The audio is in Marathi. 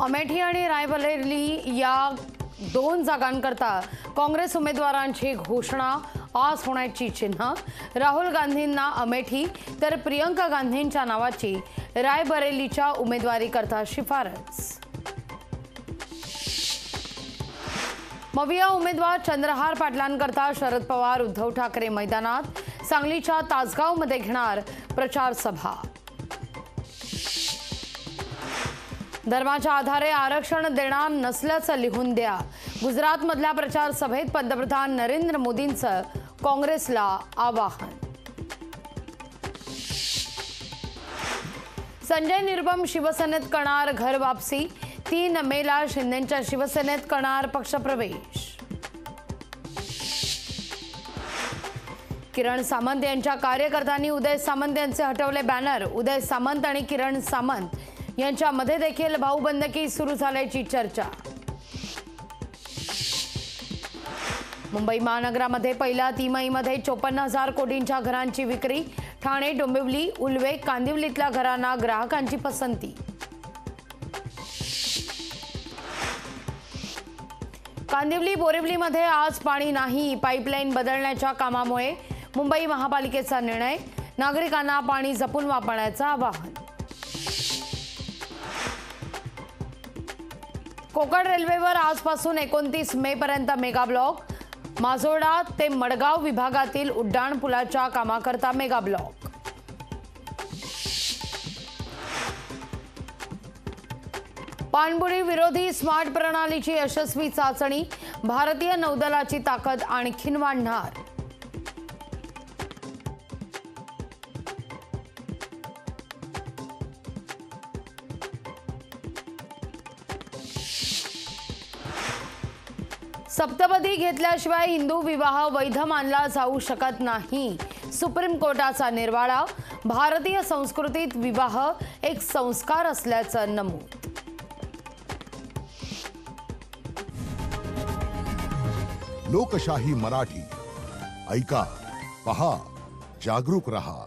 अमेठी आणि रायबरेली या दोन जागांकरता काँग्रेस उमेदवारांची घोषणा आज होण्याची चिन्ह। राहुल गांधींना अमेठी तर प्रियंका गांधींच्या नावाची रायबरेलीच्या उमेदवारीकरता शिफारस। मविया उमेदवार चंद्रहार पाटलांकरता शरद पवार उद्धव ठाकरे मैदानात। सांगलीच्या तासगावमध्ये घेणार प्रचार सभा। धर्माच्या आधारे आरक्षण देणार नसल्याचं लिहून द्या। गुजरातमधल्या प्रचार सभेत पंतप्रधान नरेंद्र मोदींचं काँग्रेसला आवाहन। संजय निरुपम शिवसेनेत करणार घर वापसी। 3 मेला शिंदेंच्या शिवसेनेत करणार पक्षप्रवेश। किरण सामंत यांच्या कार्यकर्त्यांनी उदय सामंत यांचे हटवले बॅनर। उदय सामंत आणि किरण सामंत यांच्यामध्ये देखील भाऊबंदकी सुरू झाल्याची चर्चा। मुंबई महानगरामध्ये पहिल्या तिमाहीमध्ये 54,000 कोटींच्या घरांची विक्री। ठाणे, डोंबिवली, उल्वे, कांदिवलीतल्या घरांना ग्राहकांची पसंती। कांदिवली बोरिवलीमध्ये आज पाणी नाही। पाईपलाईन बदलण्याच्या कामामुळे मुंबई महापालिकेचा निर्णय। नागरिकांना पाणी जपून वापरण्याचं आवाहन। कोकण रेल्वेवर आजपासून 29 मे पर्यंत मेगा ब्लॉक। माजोर्डा ते मडगाव विभागातील उड्डाणपुलाच्या कामाकरता मेगा ब्लॉक। पाणबुडी विरोधी स्मार्ट प्रणालीची यशस्वी चाचणी। भारतीय नौदलाची ताकद आणखीन वाढणार। सप्तपदी घेतल्याशिवाय हिंदू विवाह वैध मानला जाऊ शकत नाही। सुप्रीम कोर्टाचा निर्वाळा। भारतीय संस्कृतीत विवाह एक संस्कार असल्याचं नमूद। लोकशाही मराठी ऐका, पहा, जागरूक रहा।